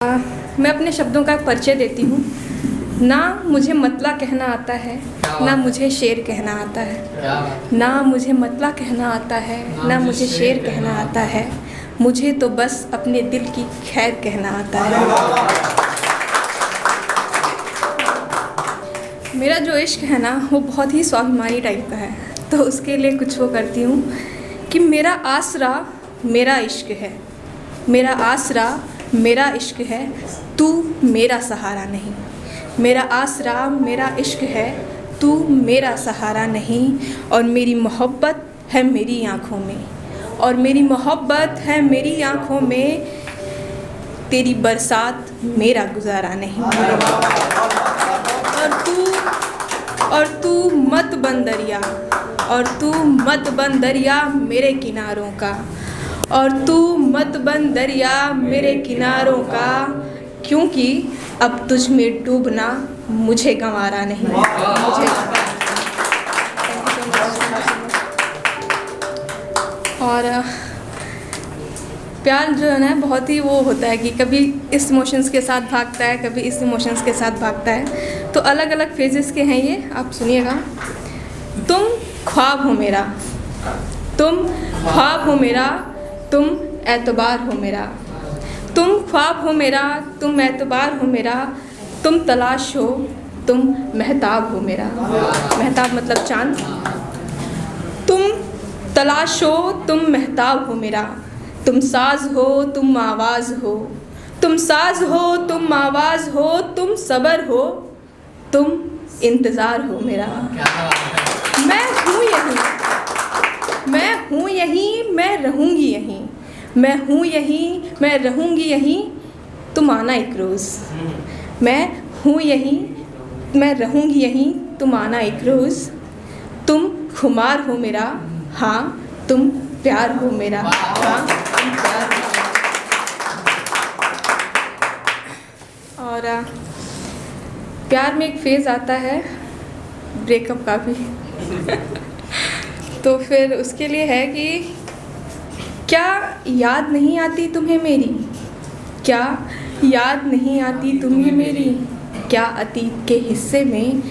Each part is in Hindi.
मैं अपने शब्दों का परिचय देती हूँ। ना मुझे मतला कहना आता है, ना मुझे शेर कहना आता है। ना मुझे मतला कहना आता है, ना मुझे शेर कहना आता है। मुझे तो बस अपने दिल की खैर कहना आता है। मेरा जो इश्क है ना, वो बहुत ही स्वाभिमानी टाइप का है। तो उसके लिए कुछ वो करती हूँ कि मेरा आसरा मेरा इश्क है, मेरा आसरा मेरा इश्क है, तू मेरा सहारा नहीं। मेरा आसरा मेरा इश्क है, तू मेरा सहारा नहीं। और मेरी मोहब्बत है मेरी आँखों में, और मेरी मोहब्बत है मेरी आँखों में। तेरी बरसात मेरा गुजारा नहीं। और तू मत बन दरिया, और तू मत बन दरिया मेरे किनारों का। और तू मत बन दरिया मेरे किनारों का, क्योंकि अब तुझ में डूबना मुझे गंवारा नहीं। मुझे और प्यार जो है ना, बहुत ही वो होता है कि कभी इस इमोशंस के साथ भागता है, कभी इस इमोशंस के साथ भागता है। तो अलग अलग फेजेस के हैं ये, आप सुनिएगा। तुम ख्वाब हो मेरा, तुम ख्वाब हो मेरा, तुम एतबार हो मेरा। तुम ख्वाब हो मेरा, तुम एतबार हो मेरा। तुम तलाश हो, तुम महताब हो मेरा। महताब मतलब चाँद। तुम तलाश हो, तुम महताब हो मेरा। तुम साज हो, तुम आवाज़ हो। तुम साज हो, तुम आवाज़ हो। तुम सबर हो, तुम इंतज़ार हो मेरा। मैं हूँ यहीं, मैं हूँ यहीं, मैं रहूँगी यहीं। मैं हूँ यहीं, मैं रहूँगी यहीं, तुम आना एक रोज़। मैं हूँ यहीं, मैं रहूँगी यहीं, तुम आना एक रोज़। तुम खुमार हो मेरा, हाँ तुम प्यार हो मेरा, हाँ तुम प्यार हो। और प्यार में एक फेज़ आता है ब्रेकअप का भी। तो फिर उसके लिए है कि क्या याद नहीं आती तुम्हें मेरी, क्या याद नहीं आती तुम्हें मेरी। क्या अतीत के हिस्से में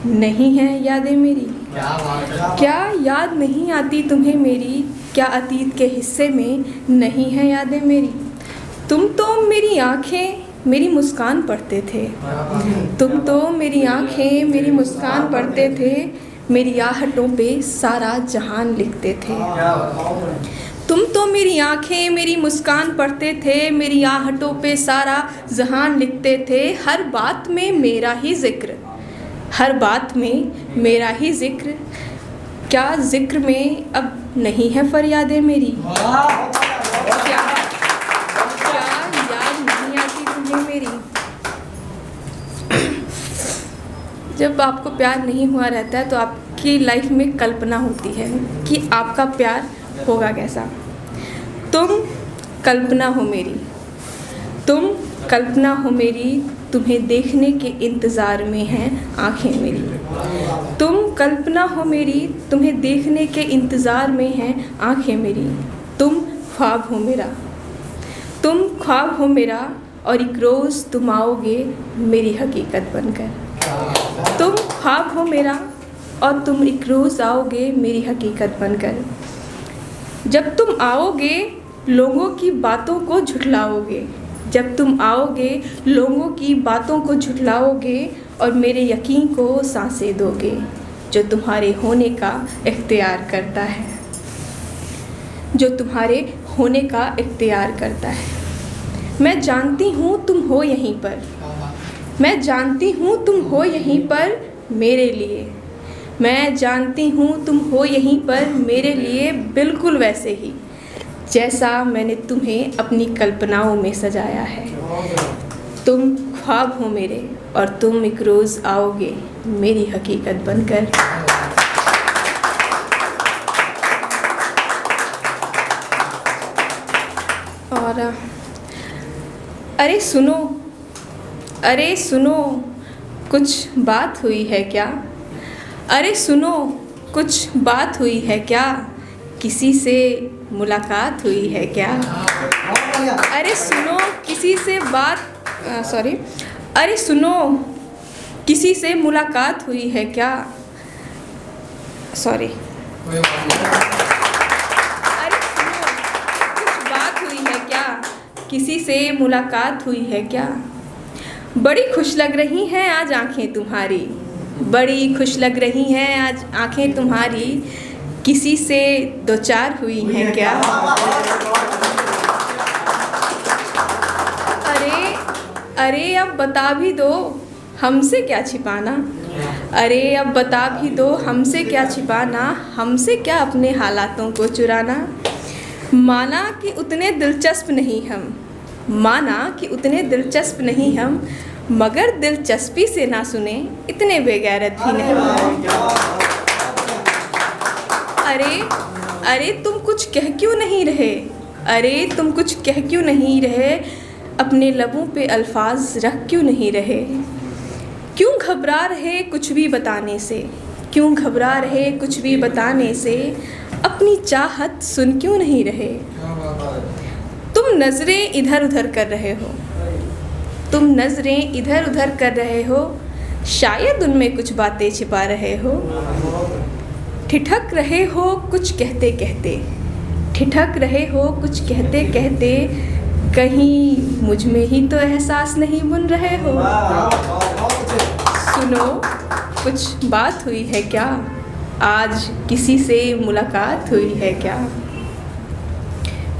नहीं है यादें मेरी। क्या याद नहीं आती तुम्हें मेरी, क्या अतीत के हिस्से में नहीं है यादें मेरी। तुम तो मेरी आँखें मेरी मुस्कान पढ़ते थे, तुम तो मेरी आँखें मेरी मुस्कान पढ़ते थे। मेरी आहटों पे सारा जहान लिखते थे। तुम तो मेरी आँखें मेरी मुस्कान पढ़ते थे, मेरी आहटों पे सारा जहान लिखते थे। हर बात में मेरा ही जिक्र, हर बात में मेरा ही जिक्र। क्या जिक्र में अब नहीं है फरियादें मेरी। क्या याद नहीं आती तुम्हें मेरी। जब आपको प्यार नहीं हुआ रहता है तो आपकी लाइफ में कल्पना होती है कि आपका प्यार होगा कैसा। तुम कल्पना हो मेरी, तुम कल्पना हो मेरी। तुम्हें देखने के इंतज़ार में हैं आँखें मेरी। तुम कल्पना हो मेरी, तुम्हें देखने के इंतज़ार में हैं आँखें मेरी। तुम ख्वाब हो मेरा, तुम ख्वाब हो मेरा। और एक रोज़ तुम आओगे मेरी हकीकत बनकर। तुम ख्वाब हो मेरा, और तुम एक रोज़ आओगे मेरी हकीकत बनकर। जब तुम आओगे लोगों की बातों को झुठलाओगे, जब तुम आओगे लोगों की बातों को झुठलाओगे। और मेरे यकीन को सांसें दोगे जो तुम्हारे होने का इख्तियार करता है, जो तुम्हारे होने का इख्तियार करता है। मैं जानती हूँ तुम हो यहीं पर, मैं जानती हूँ तुम हो यहीं पर मेरे लिए। मैं जानती हूँ तुम हो यहीं पर मेरे लिए, बिल्कुल वैसे ही जैसा मैंने तुम्हें अपनी कल्पनाओं में सजाया है। तुम ख्वाब हो मेरे, और तुम एक रोज़ आओगे मेरी हकीकत बनकर। और अरे सुनो, अरे सुनो, कुछ बात हुई है क्या। अरे सुनो, कुछ बात हुई है क्या। किसी से मुलाकात हुई है क्या। अरे सुनो, किसी से बात सॉरी। अरे सुनो, किसी से मुलाकात हुई है क्या? सॉरी। अरे सुनो, कुछ बात हुई है क्या? किसी से मुलाकात हुई है क्या? बड़ी खुश लग रही हैं आज आंखें तुम्हारी, बड़ी खुश लग रही हैं आज आंखें तुम्हारी, किसी से दो चार हुई हैं क्या? अरे अब बता भी दो, हमसे क्या छिपाना? अरे अब बता भी दो, हमसे क्या छिपाना? हमसे क्या अपने हालातों को चुराना? माना कि उतने दिलचस्प नहीं हम, माना कि उतने दिलचस्प नहीं हम, मगर दिलचस्पी से ना सुने इतने बेगैरत भी नहीं। अरे तुम कुछ कह क्यों नहीं रहे? अरे तुम कुछ कह क्यों नहीं रहे? अपने लबों पे अल्फाज रख क्यों नहीं रहे? क्यों घबरा रहे कुछ भी बताने से? क्यों घबरा रहे कुछ भी बताने से? अपनी चाहत सुन क्यों नहीं रहे? तुम नज़रें इधर उधर कर रहे हो, तुम नज़रें इधर उधर कर रहे हो, शायद उनमें कुछ बातें छिपा रहे हो। ठिठक रहे हो कुछ कहते कहते, ठिठक रहे हो कुछ कहते कहते, कहीं मुझ में ही तो एहसास नहीं बुन रहे हो। सुनो, कुछ बात हुई है क्या? आज किसी से मुलाकात हुई है क्या?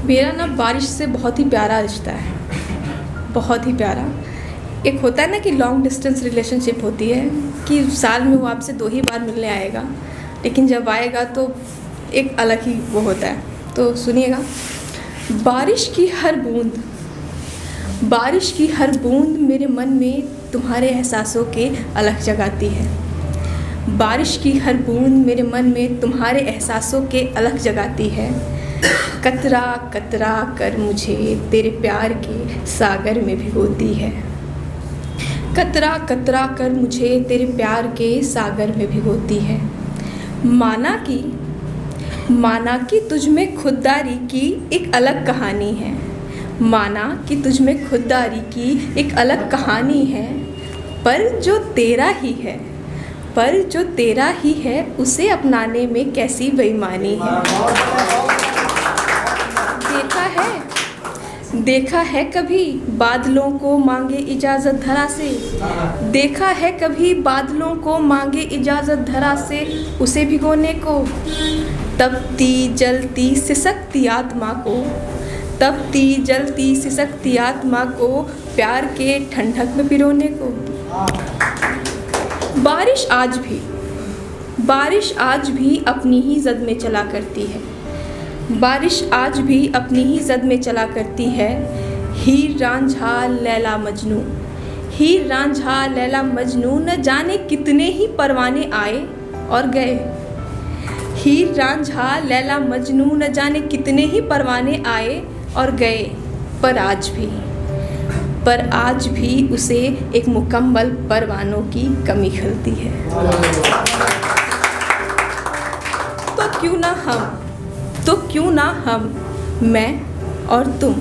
मेरा ना बारिश से बहुत ही प्यारा रिश्ता है, बहुत ही प्यारा। एक होता है ना कि लॉन्ग डिस्टेंस रिलेशनशिप होती है कि साल में वो आपसे 2 ही बार मिलने आएगा, लेकिन जब आएगा तो एक अलग ही वो होता है। तो सुनिएगा। बारिश की हर बूंद, बारिश की हर बूंद मेरे मन में तुम्हारे एहसासों के अलख जगाती है। बारिश की हर बूंद मेरे मन में तुम्हारे एहसासों के अलख जगाती है। कतरा कतरा कर मुझे तेरे प्यार के सागर में भिगोती है। कतरा कतरा कर मुझे तेरे प्यार के सागर में भिगोती है। माना कि तुझ में खुददारी की एक अलग कहानी है, माना कि तुझ में खुददारी की एक अलग कहानी है, पर जो तेरा ही है, पर जो तेरा ही है उसे अपनाने में कैसी बेईमानी है। देखा है कभी बादलों को मांगे इजाज़त धरा से, देखा है कभी बादलों को मांगे इजाज़त धरा से उसे भिगोने को। तपती जलती सिसकती आत्मा को, तपती जलती सिसकती आत्मा को प्यार के ठंडक में पिरोने को। बारिश आज भी अपनी ही जद में चला करती है, बारिश आज भी अपनी ही जद में चला करती है। हीर रांझा लैला मजनू, हीर रांझा लैला मजनू, न जाने कितने ही परवाने आए और गए। हीर रांझा लैला मजनू, न जाने कितने ही परवाने आए और गए, पर आज भी उसे एक मुकम्मल परवानों की कमी खलती है। तो क्यों ना हम, मैं और तुम,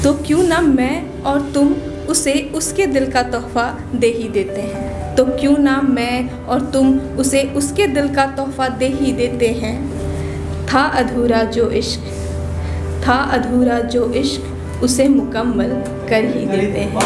तो क्यों ना मैं और तुम उसे उसके दिल का तोहफ़ा दे ही देते हैं। तो क्यों ना मैं और तुम उसे उसके दिल का तोहफ़ा दे ही देते हैं। था अधूरा जो इश्क उसे मुकम्मल कर ही देते हैं।